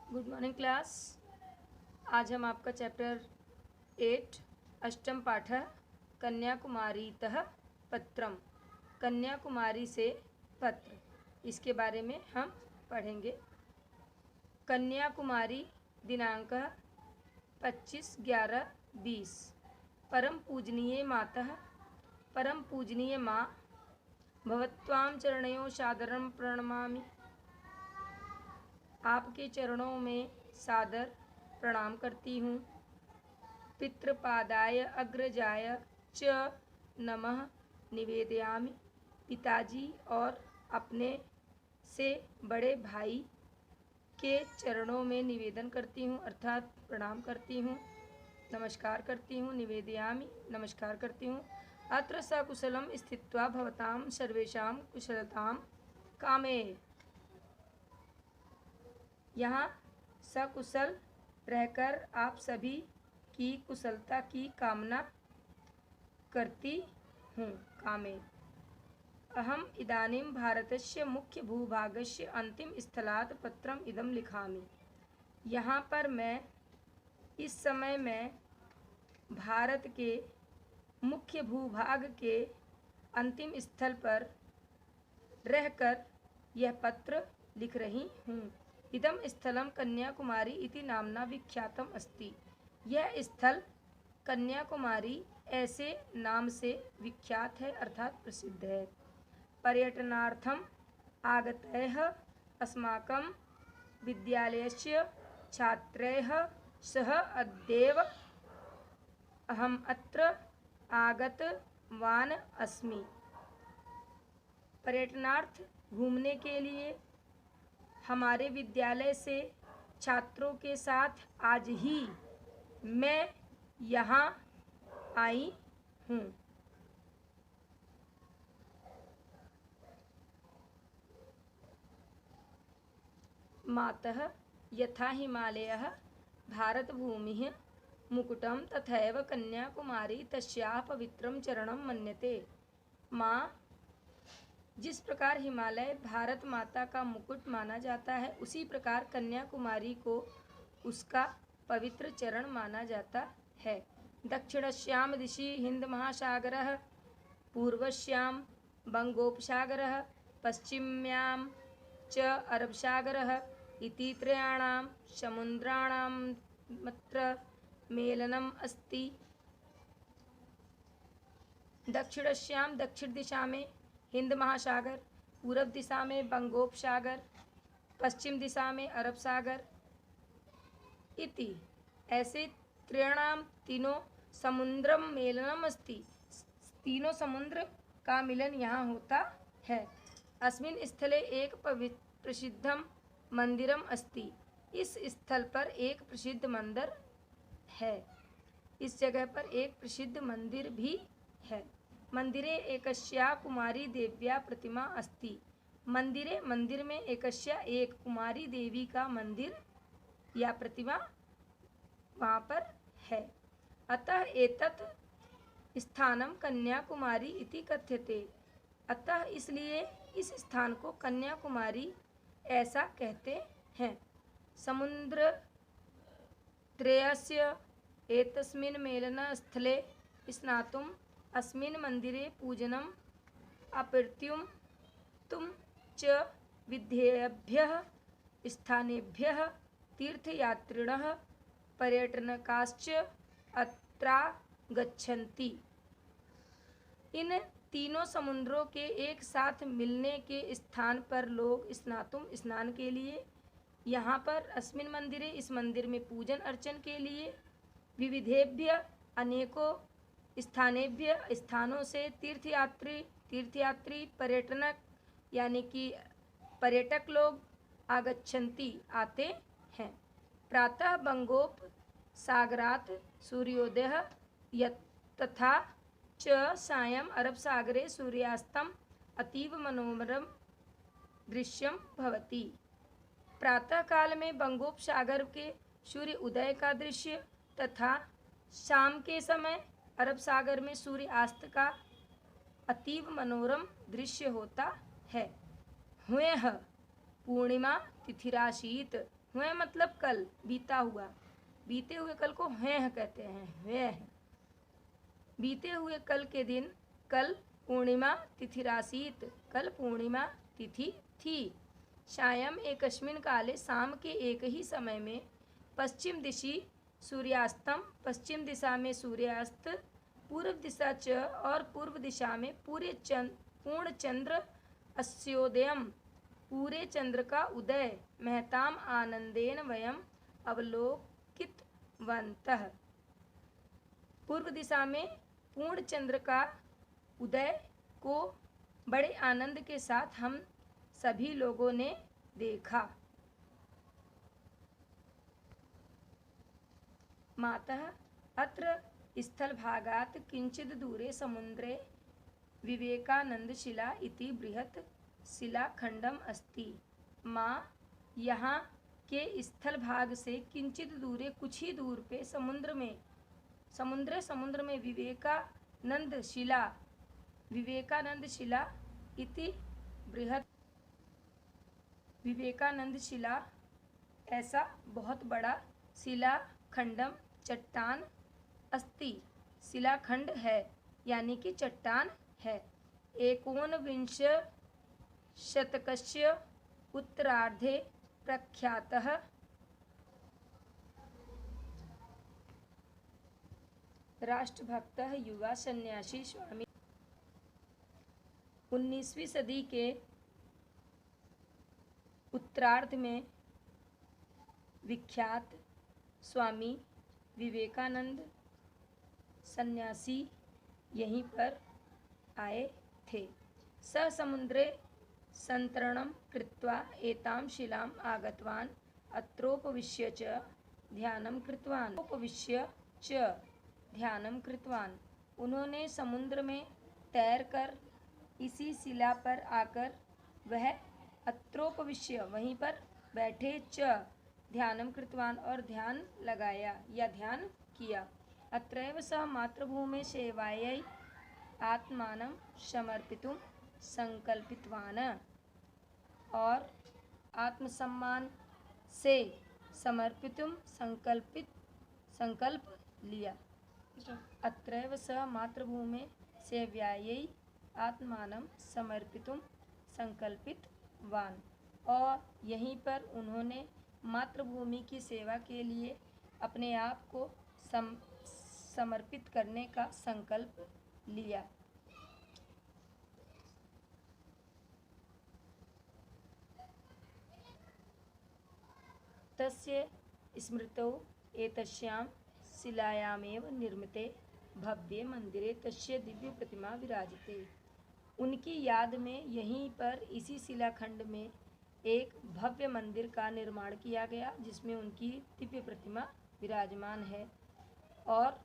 Good morning class. आज हम आपका चैप्टर 8 अष्टम पाठ कन्याकुमारीतः पत्रम, कन्याकुमारी से पत्र, इसके बारे में हम पढ़ेंगे। कन्याकुमारी दिनांक 25/11/20। परम पूजनीय मातः, परम पूजनीय माँ, भवत्वां चरणयोः सादरं प्रणमामि। आपके चरणों में सादर प्रणाम करती हूँ। पितृपादाय अग्रजाय च नमः निवेदयामि। पिताजी और अपने से बड़े भाई के चरणों में निवेदन करती हूँ, अर्थात प्रणाम करती हूँ, नमस्कार करती हूँ। निवेदयामि नमस्कार करती हूँ। अत्र सकुशलम स्थित्वा भवतां सर्वेषां कुशलतां कामे, यहाँ सकुशल रहकर आप सभी की कुशलता की कामना करती हूँ। कामे अहम इदानीं भारतस्य मुख्य भूभागस्य अंतिम स्थलात् पत्रम इदम लिखामि। यहाँ पर मैं इस समय मैं भारत के मुख्य भूभाग के अंतिम स्थल पर रहकर यह पत्र लिख रही हूँ। इदम स्थलम कन्याकुमारी इति नामना विख्यातम अस्ति। यह स्थल कन्याकुमारी ऐसे नाम से विख्यात है, अर्थात प्रसिद्ध है। पर्यटनार्थम आगतैः अस्माकं विद्यालयस्य छात्रैः सह अद्यैव अहम् अत्र आगतवान् अस्मि। पर्यटनार्थ घूमने के लिए हमारे विद्यालय से छात्रों के साथ आज ही मैं यहाँ आई हूँ। मातः यथा हिमालयः भारतभूमिः मुकुटं तथैव कन्याकुमारी तस्याः पवित्रं चरणं मन्यते। माँ, जिस प्रकार हिमालय भारत माता का मुकुट माना जाता है, उसी प्रकार कन्याकुमारी को उसका पवित्र चरण माना जाता है। दक्षिणस्यां दिशि हिंद महासागरः, पूर्वस्यां बंगोपसागरः, पश्चिम्यां च अरब सागरः इति त्रयाणां समुद्राणां मत्र मेलनम् अस्ति। दक्षिणस्यां दक्षिण दिशा में हिंद महासागर, पूरब दिशा में बंगोपसागर, पश्चिम दिशा में अरब सागर इति ऐसे त्रयाणाम तीनों समुद्रम मेलनम अस्ति। तीनों समुद्र का मिलन यहाँ होता है। अस्मिन् स्थले एक प्रसिद्धम मंदिरम अस्ति। इस स्थल पर एक प्रसिद्ध मंदिर है। इस जगह पर एक प्रसिद्ध मंदिर भी है। मंदिरे एकस्या कुमारी देव्या प्रतिमा अस्ति। मंदिर में एकस्या एक कुमारी देवी का मंदिर या प्रतिमा वहाँ पर है। अतः एतत् स्थानम कन्याकुमारी इति कथ्यते। अतः इसलिए इस स्थान को कन्याकुमारी ऐसा कहते हैं। समुद्र त्रयस्य एतस्मिन् मेलनस्थले स्नातुम् अस्मिन् मंदिरे पूजनम् अर्पयितुं च विविधेभ्यः स्थानेभ्यः तीर्थयात्रिणः पर्यटकाश्च अत्रागच्छन्ति। इन तीनों समुद्रों के एक साथ मिलने के स्थान पर लोग स्नान के लिए यहाँ पर अस्मिन् मंदिरे, इस मंदिर में पूजन अर्चन के लिए, विविधेभ्य अनेकों स्थानेभ्य स्थानों से तीर्थयात्री पर्यटक यानी कि पर्यटक लोग आगच्छन्ति आते हैं। प्रातः बंगोप सागरात् सूर्योदयः तथा च सायं अरब सागरे सूर्यास्तम अतीव मनोरम दृश्यम भवति। प्रातः काल में बंगोप सागर के सूर्य उदय का दृश्य तथा शाम के समय अरब सागर में सूर्यास्त का अतीव मनोरम दृश्य होता है। ह्यः पूर्णिमा तिथिरासीत् हुए मतलब कल, बीता हुआ, बीते हुए कल को हैं कहते हैं, वह बीते हुए कल के दिन, कल पूर्णिमा तिथिरासीत, कल पूर्णिमा तिथि थी। सायं एकस्मिन् काले, शाम के एक ही समय में, पश्चिम दिशि सूर्यास्तम, पश्चिम दिशा में सूर्यास्त, पूर्व दिशा च, और पूर्व दिशा में पूर्ण चंद्र अस्योदयम, पूरे चंद्र का उदय, महताम आनंदेन वयम अवलोकितवन्तः। पूर्व दिशा में पूर्ण चंद्र का उदय को बड़े आनंद के साथ हम सभी लोगों ने देखा। मातः अत्र स्थलभागात् किंचित् दूरे समुद्रे विवेकानंदशिला इति बृहत् शिलाखंडम अस्ति। माँ, यहाँ के स्थल भाग से किंचित दूरे, कुछ ही दूर पे समुद्र में विवेकानंद शिला इति बृहत्, विवेकानंद शिला ऐसा बहुत बड़ा, शिलाखंडम चट्टान, अस्ति शिलाखंड है यानी कि चट्टान है। एकोनविंश शतकस्य उत्तरार्धे प्रख्यातः राष्ट्रभक्तः युवा सन्यासी स्वामी, 19वीं सदी के उत्तरार्ध में विख्यात स्वामी विवेकानंद सन्यासी यहीं पर आए थे। स समुद्रे संतरणं कृत्वा एतां शिलाम् आगतवान्, अत्रोपविश्य च ध्यानं कृतवान्। उन्होंने समुद्र में तैरकर इसी शिला पर आकर वह अत्रोपविश्य वहीं पर बैठे, च ध्यानं कृतवान् और ध्यान लगाया या ध्यान किया। अत्रैव सः मातृभूमे सेवायै आत्मानं समर्पितुं संकल्पितवान्, और आत्मसम्मान से समर्पितुं संकल्प लिया। अत्रैव सः मातृभूमे सेवायै आत्मानं समर्पितुं संकल्पितवान्, और यहीं पर उन्होंने मातृभूमि की सेवा के लिए अपने आप को समर्पित करने का संकल्प लिया। तस्य स्मृतौ एतस्यां शिलायामेव निर्मिते भव्ये मंदिरे तस्य दिव्य प्रतिमा विराजते। उनकी याद में यहीं पर इसी शिलाखंड में एक भव्य मंदिर का निर्माण किया गया, जिसमें उनकी दिव्य प्रतिमा विराजमान है। और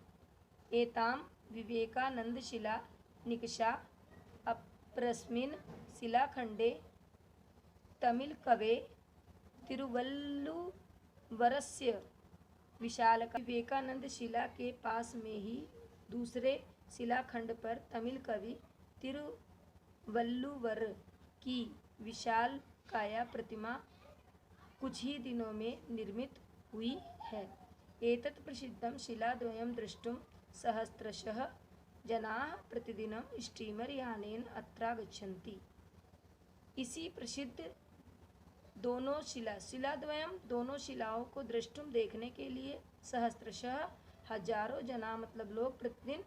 एताम विवेकानंद शिला निकषा अपरस्मिन् शिलाखंडे तमिल कवे तिरुवल्लुवरस्य विशालका, विवेकानंद शिला के पास में ही दूसरे शिलाखंड पर तमिल कवि तिरुवल्लुवर की विशाल काया प्रतिमा कुछ ही दिनों में निर्मित हुई है। एतत् प्रसिद्धं शिलाद्वयं द्रष्टुं सहस्रशः जनाः प्रतिदिनं स्टीमर यानेन अत्रागच्छन्ति। इसी प्रसिद्ध शिलाद्वयम दोनों शिलाओं को द्रष्टुम देखने के लिए सहस्रशः हजारों जना मतलब लोग प्रतिदिन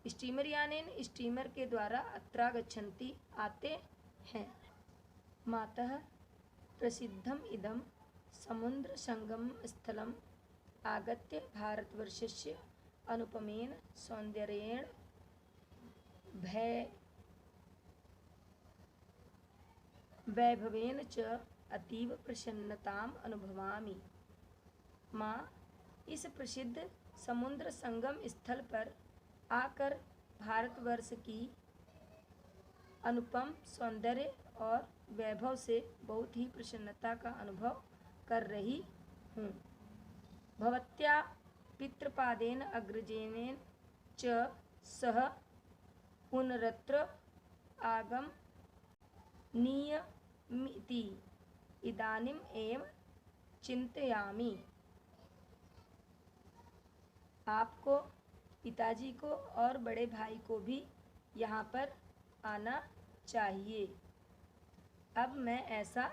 स्टीमर यानेन स्टीमर के द्वारा अत्रागच्छन्ति आते हैं। मातः प्रसिद्धम इदं समुद्र संगम स्थलम आगत्य भारतवर्षस्य अनुपमेन सौंदर्येण वैभवेन च अतीव प्रसन्नताम् अनुभवामि। माँ, इस प्रसिद्ध समुद्र संगम स्थल पर आकर भारतवर्ष की अनुपम सौंदर्य और वैभव से बहुत ही प्रसन्नता का अनुभव कर रही हूँ। भवत्या पितृपादेन अग्रजेन च सह पुनरत्र आगमनीयमिति इदानीम एव चिंतयामि। आपको, पिताजी को और बड़े भाई को भी यहाँ पर आना चाहिए। अब मैं ऐसा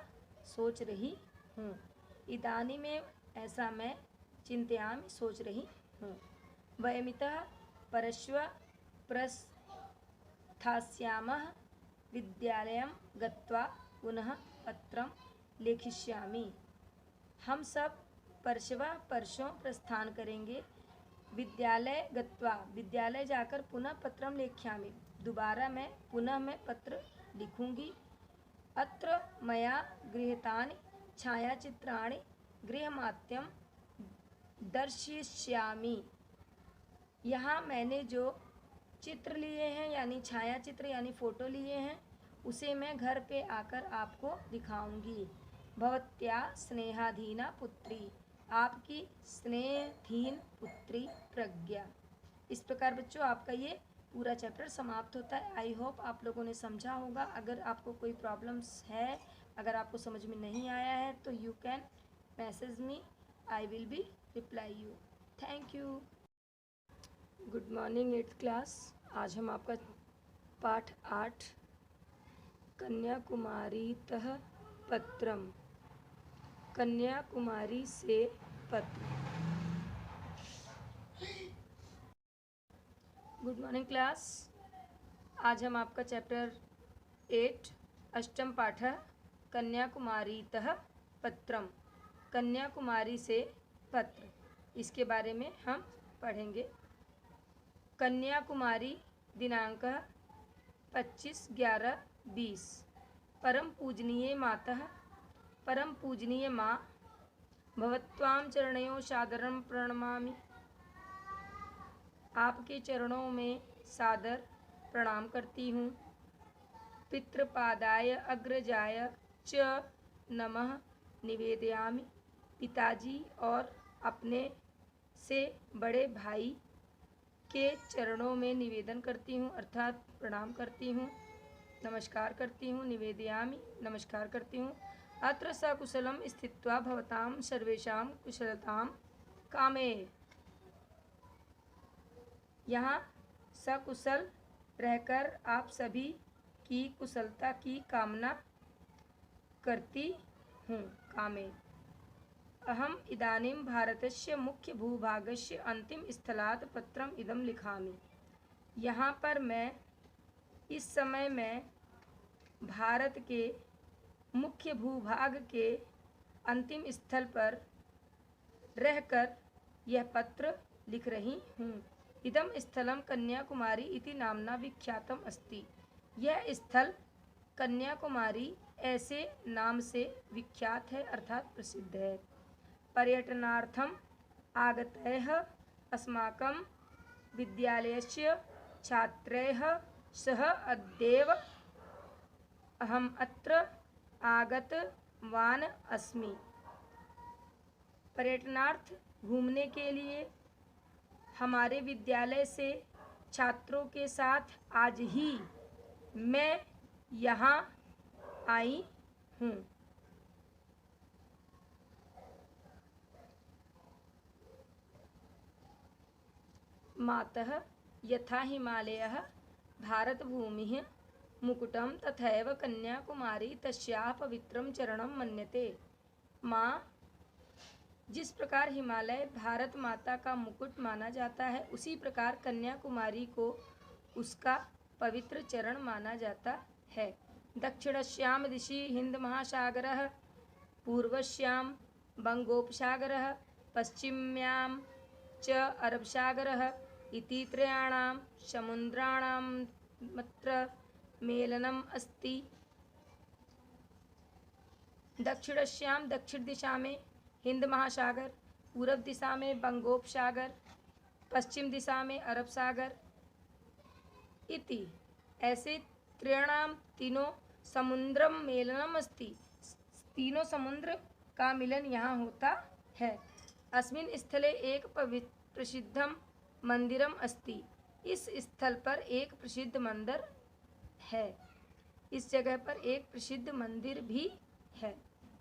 सोच रही हूँ। इदानीं में ऐसा मैं चिंतयामि सोच रही हूँ। वयमितः परश्व प्रस्थास्यामः विद्यालयं गत्वा पुनः पत्रं लेखिष्यामि। हम सब परसों प्रस्थान करेंगे। विद्यालय गत्वा, विद्यालय जाकर पुनः पत्रं लेख्यामि, दोबारा मैं पत्र लिखूंगी। अत्र मया गृहीतानि छायाचित्राणि गृहमाध्यम दर्शयिष्यामि। यहाँ मैंने जो चित्र लिए हैं यानी छायाचित्र यानी फ़ोटो लिए हैं उसे मैं घर पे आकर आपको दिखाऊंगी। भवत्या स्नेहाधीना पुत्री, आपकी स्नेहधीन पुत्री प्रज्ञा। इस प्रकार बच्चों आपका ये पूरा चैप्टर समाप्त होता है। आई होप आप लोगों ने समझा होगा। अगर आपको कोई प्रॉब्लम्स है, अगर आपको समझ में नहीं आया है तो you can message me, I will be reply you. Thank you. Good morning 8th class. आज हम आपका पाठ 8 कन्याकुमारीतः पत्रम, कन्याकुमारी से पत्र। Good morning class. आज हम आपका चैप्टर 8 अष्टम पाठ कन्याकुमारीतः पत्रम, कन्याकुमारी से पत्र, इसके बारे में हम पढ़ेंगे। कन्याकुमारी दिनांक 25/11/20। परम पूजनीय मातः, परम पूजनीय माँ, भवत्वां चरणयों सादरं प्रणमामि। आपके चरणों में सादर प्रणाम करती हूँ। पितृपादाय अग्रजाय च नमः निवेदयामि। पिताजी और अपने से बड़े भाई के चरणों में निवेदन करती हूँ, अर्थात प्रणाम करती हूँ, नमस्कार करती हूँ। निवेदयामि, नमस्कार करती हूँ। अत्र सकुशलम स्थित्वा भवतां सर्वेषां कुशलतां कामे, यहाँ सकुशल रहकर आप सभी की कुशलता की कामना करती हूँ। कामे। अहम इदानीं भारतस्य मुख्य भूभागस्य अंतिम स्थलात् पत्रम इदम लिखामि। यहाँ पर मैं इस समय मैं भारत के मुख्य भूभाग के अंतिम स्थल पर रहकर यह पत्र लिख रही हूँ। इदम स्थलम कन्याकुमारी इति नामना विख्यातम अस्ति। यह स्थल कन्याकुमारी ऐसे नाम से विख्यात है, अर्थात प्रसिद्ध है। पर्यटनार्थम आगतैः अस्माकं विद्यालयस्य छात्रैः सह अद्यैव अहम् अत्र आगतवान् अस्मि। पर्यटनार्थ घूमने के लिए हमारे विद्यालय से छात्रों के साथ आज ही मैं यहाँ आई हूँ। मातः यथा हिमालयः भारतभूमिः मुकुटं तथैव कन्याकुमारी तस्याः पवित्रं चरणं मन्यते। माँ, जिस प्रकार हिमालय भारत माता का मुकुट माना जाता है, उसी प्रकार कन्याकुमारी को उसका पवित्र चरण माना जाता है। दक्षिणस्यां दिशि हिंद महासागरः, पूर्वस्यां बंगोपसागरः, पश्चिम्यां च अरब सागरः इति त्रयाणां समुद्राणां मत्र मेलनम् अस्ति। दक्षिणस्यां दक्षिण दिशा में हिंद महासागर, पूर्व दिशा में बंगोपसागर, पश्चिम दिशा में अरब सागर इति ऐसे त्रयाणां तीनों समुद्रम मेलनम अस्ति। तीनों समुद्र का मिलन यहाँ होता है। अस्मिन् स्थले एक प्रसिद्धम मंदिरम अस्ति। इस स्थल पर एक प्रसिद्ध मंदिर है। इस जगह पर एक प्रसिद्ध मंदिर भी है।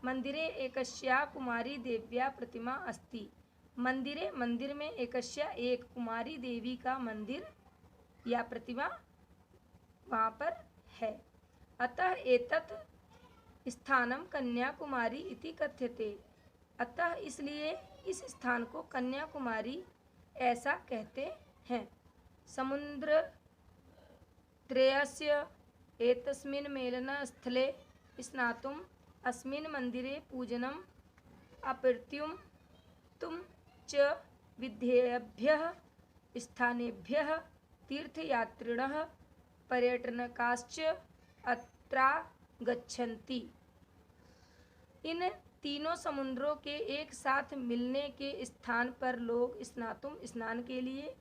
मंदिरे एकस्या कुमारी देव्या प्रतिमा अस्ति। मंदिरे मंदिर में एकस्या एक कुमारी देवी का मंदिर या प्रतिमा वहाँ पर है। अतः एतत् स्थानम कन्याकुमारी इति कथ्यते। अतः इसलिए इस स्थान को कन्याकुमारी ऐसा कहते हैं। समुद्र त्रयस्य एतस्मिन् मेलनस्थले स्नातुम् अस्मिन् मन्दिरे पूजनम् अर्पयितुं च विविधेभ्यः स्थानेभ्यः तीर्थयात्रिणः पर्यटकाश्च अत्रागच्छन्ति। इन तीनों समुद्रों के एक साथ मिलने के स्थान पर लोग स्नान के लिए,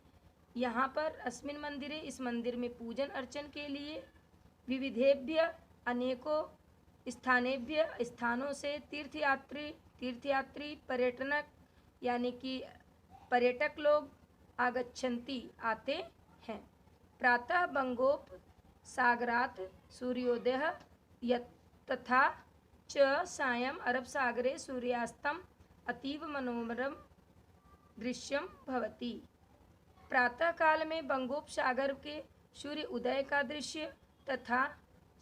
यहाँ पर अस्मिन मंदिरे इस मंदिर में पूजन अर्चन के लिए, विविधेभ्य अनेकों स्थानेभ्य स्थानों से तीर्थयात्री पर्यटक यानी कि पर्यटक लोग आगच्छन्ति आते हैं। प्रातः बंगोप सागरात् सूर्योदयः तथा च सायं अरब सागरे सूर्यास्तम अतीव मनोरम दृश्यम भवति। प्रातः काल में बंगोप सागर के सूर्य उदय का दृश्य तथा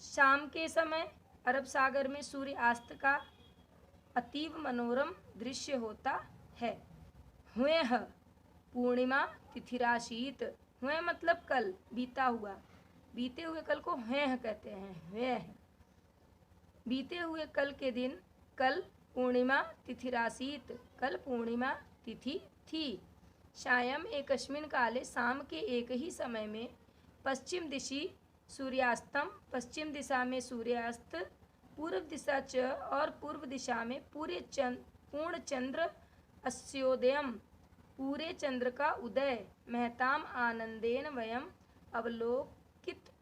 शाम के समय अरब सागर में सूर्यास्त का अतीव मनोरम दृश्य होता है। हुएह पूर्णिमा तिथिराशीत। हुए मतलब कल, बीता हुआ, बीते हुए कल को हुएह कहते हैं। हुएह बीते हुए कल के दिन, कल पूर्णिमा तिथिरासीत, कल पूर्णिमा तिथि थी। सायं एकस्मिन् काले, शाम के एक ही समय में, पश्चिम दिशि सूर्यास्तम, पश्चिम दिशा में सूर्यास्त, पूर्व दिशा च और पूर्व दिशा में पूर्ण चंद्र अस्योदयम, पूरे चंद्र का उदय, महताम आनंदेन वयम अवलोकितवन्तः।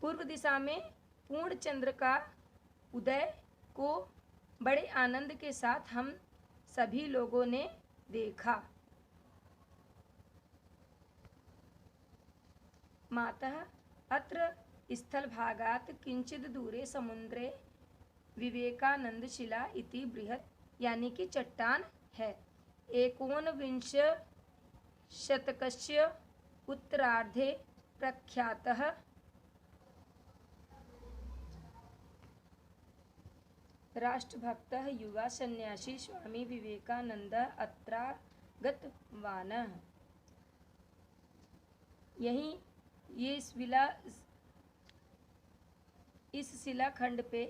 पूर्व दिशा में पूर्ण चंद्र का उदय को बड़े आनंद के साथ हम सभी लोगों ने देखा। मातः अत्र स्थलभागात् किंचित दूरे समुद्रे विवेकानंदशिला इति बृहत् यानी कि चट्टान है। 19विंश शतकस्य उत्तरार्धे प्रख्यातः राष्ट्रभक्तः युवा सन्यासी स्वामी विवेकानंदः अत्रागतवान्। यहीं ये इस शिलाखंड पे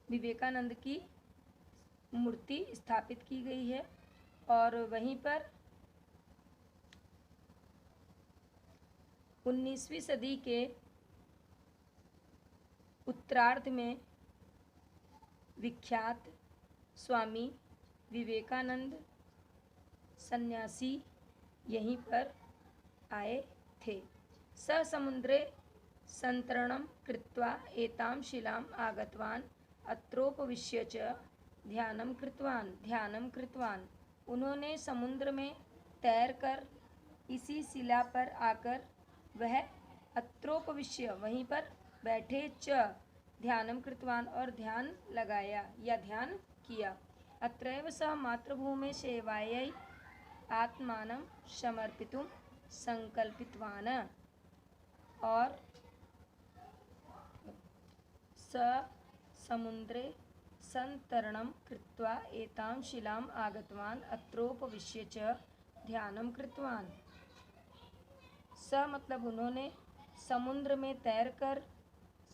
विवेकानंद की मूर्ति स्थापित की गई है और वहीं पर 19वीं सदी के उत्तरार्ध में विख्यात स्वामी विवेकानंद सन्यासी यहीं पर आए थे। स समुद्रे संतरणं कृत्वा एतां शिलाम् आगतवान्, अत्रोपविश्य च ध्यानं कृतवान्। उन्होंने समुद्र में तैरकर इसी शिला पर आकर वह अत्रोपविश्य वहीं पर बैठे, च ध्यानं कृतवान् और ध्यान लगाया या ध्यान किया। अत्रैव सः मातृभूमे सेवायै आत्मानं समर्पितुं संकल्पितवान् और स समुद्रे संतरणं कृत्वा एतां शिलाम् आगतवान्, अत्रोपविश्य च ध्यानं कृतवान्। स मतलब उन्होंने समुद्र में तैरकर,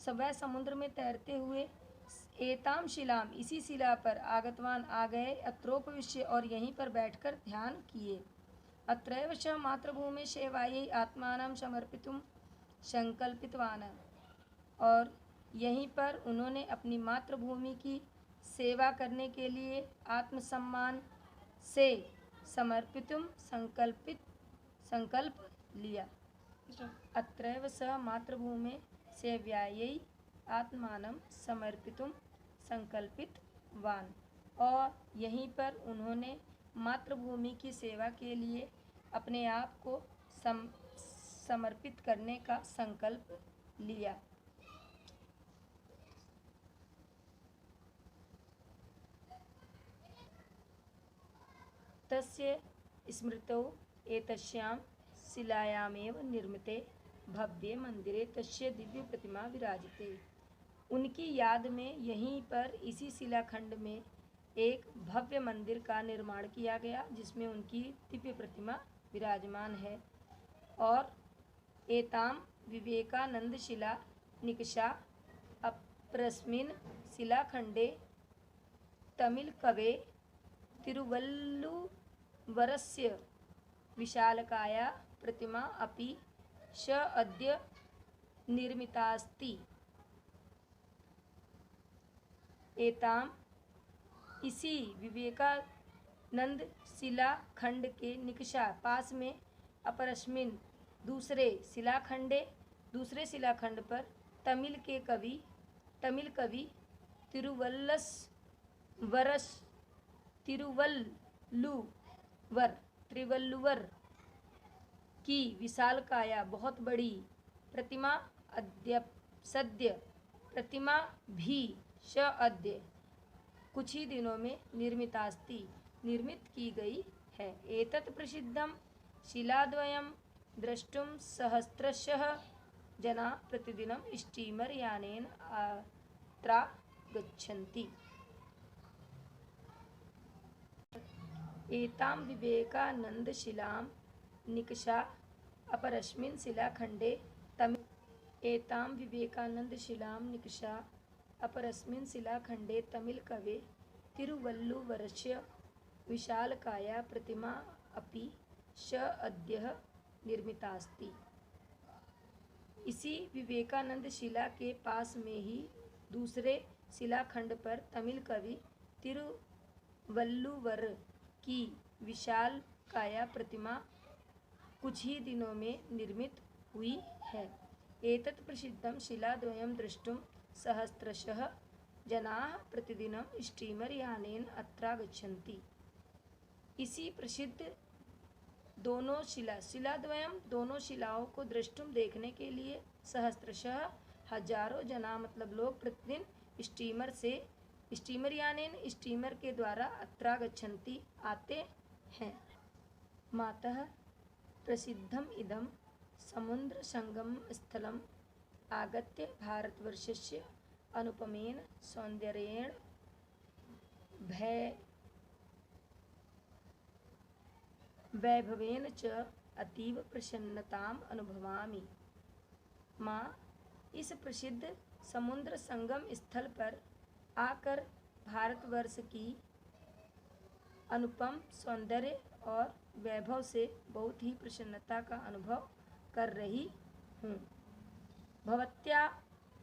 वह समुद्र में तैरते हुए, एताम शिलाम इसी शिला पर, आगतवान आ गए, अत्रोपविश्य और यहीं पर बैठकर ध्यान किए। अत्रैव च मातृभूमि सेवायै आत्मानं समर्पितुं संकल्पितवान् और यहीं पर उन्होंने अपनी मातृभूमि की सेवा करने के लिए आत्मसम्मान से समर्पितुं संकल्प लिया। अत्रैव स मातृभूमि सेवायै आत्मानं समर्पितुं संकल्पितवान् और यहीं पर उन्होंने मातृभूमि की सेवा के लिए अपने आप को समर्पित करने का संकल्प लिया। तस्य स्मृतौ एतस्यां शिलायामेव निर्मिते भव्ये मंदिरे तस्य दिव्य प्रतिमा विराजते। उनकी याद में यहीं पर इसी शिलाखंड में एक भव्य मंदिर का निर्माण किया गया जिसमें उनकी दिव्य प्रतिमा विराजमान है। और एताम विवेकानंद शिला निकषा अपरस्मिन् शिलाखंडे तमिल कवे तिरुवल्लुवरस्य विशालकाया प्रतिमा अपि श अद्य निर्मितास्ति। एताम इसी विवेकानंद शिलाखंड के निकषा पास में अपरस्मिन दूसरे शिलाखंड पर तमिल कवि तिरुवल्लुवर की विशालकाया बहुत बड़ी प्रतिमा प्रतिमा भी श अद्य कुछ ही दिनों में निर्मित की गई है। एतत् प्रसिद्धं शिलाद्वयं द्रष्टुं सहस्रशः जना प्रतिदिनं स्टीमर यानेन अत्र गच्छन्ति। एतां विवेकानंद शिलां निकषा अपरस्मिन् शिलाखंडे तमिल कवे तिरुवल्लुवरस्य विशालकाया प्रतिमा अपि श अद्य निर्मितास्ति। इसी विवेकानंद शिला के पास में ही दूसरे शिलाखंड पर तमिल कवि तिरुवल्लुवर की विशालकाया प्रतिमा कुछ ही दिनों में निर्मित हुई है। एतत् प्रसिद्धं शिलाद्वयं द्रष्टुं सहस्रशः जनाः प्रतिदिनं स्टीमर यानेन अत्र गच्छन्ति। इसी प्रसिद्ध शिलाद्वयम दोनों शिलाओं को द्रष्टुम देखने के लिए सहस्रशः हजारों जना मतलब लोग प्रतिदिन स्टीमर यानेन स्टीमर के द्वारा अत्र गच्छन्ति आते हैं। मातः प्रसिद्धम इदं समुद्र संगम स्थलम आगत्य भारतवर्षस्य अनुपमेन सौंदर्येण वैभवेन च अतीव प्रसन्नताम् अनुभवामि। माँ इस प्रसिद्ध समुद्र संगम स्थल पर आकर भारतवर्ष की अनुपम सौंदर्य और वैभव से बहुत ही प्रसन्नता का अनुभव कर रही हूँ। भवत्या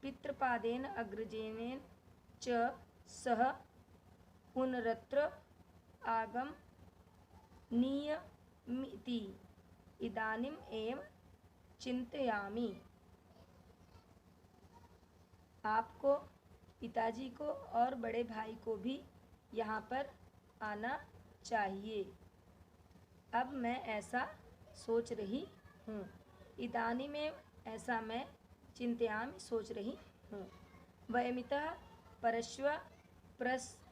पितृपादेन अग्रजेन च सह पुनरत्र आगमनीयमिति इदानीम् एव चिन्तयामि। आपको, पिताजी को और बड़े भाई को भी यहाँ पर आना चाहिए। अब मैं ऐसा सोच रही हूँ। इदानीं में ऐसा मैं चिंतयामि सोच रही हूँ। वयमितः परश्व प्रस्थास्यामः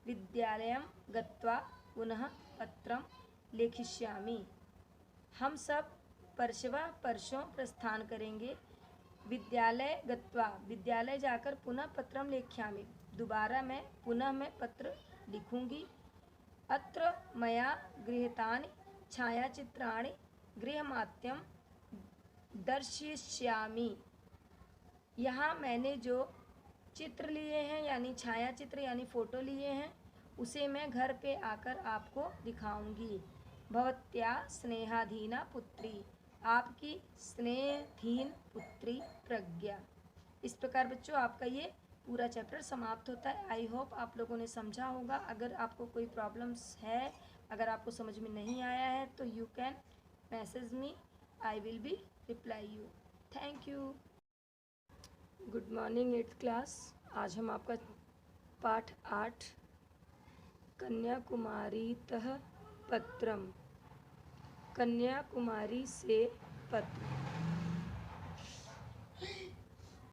विद्यालयं गत्वा पुनः पत्रं लेखिष्यामि। हम सब परसों प्रस्थान करेंगे। विद्यालय जाकर पुनः पत्रं लेख्यामि। दोबारा मैं पत्र लिखूंगी। अत्र मया गृहीतानि छायाचित्राणि गृहमाध्यम दर्शयिष्यामि। यहाँ मैंने जो चित्र लिए हैं यानी छायाचित्र यानी फ़ोटो लिए हैं उसे मैं घर पे आकर आपको दिखाऊंगी। भवत्या स्नेहाधीना पुत्री, आपकी स्नेहधीन पुत्री प्रज्ञा। इस प्रकार बच्चों आपका ये पूरा चैप्टर समाप्त होता है। आई होप आप लोगों ने समझा होगा। अगर आपको कोई प्रॉब्लम्स है, अगर आपको समझ में नहीं आया है तो you can message me, I will be reply you. Thank you. Good morning 8th class. आज हम आपका पाठ 8 कन्याकुमारीतः पत्रम, कन्याकुमारी से पत्र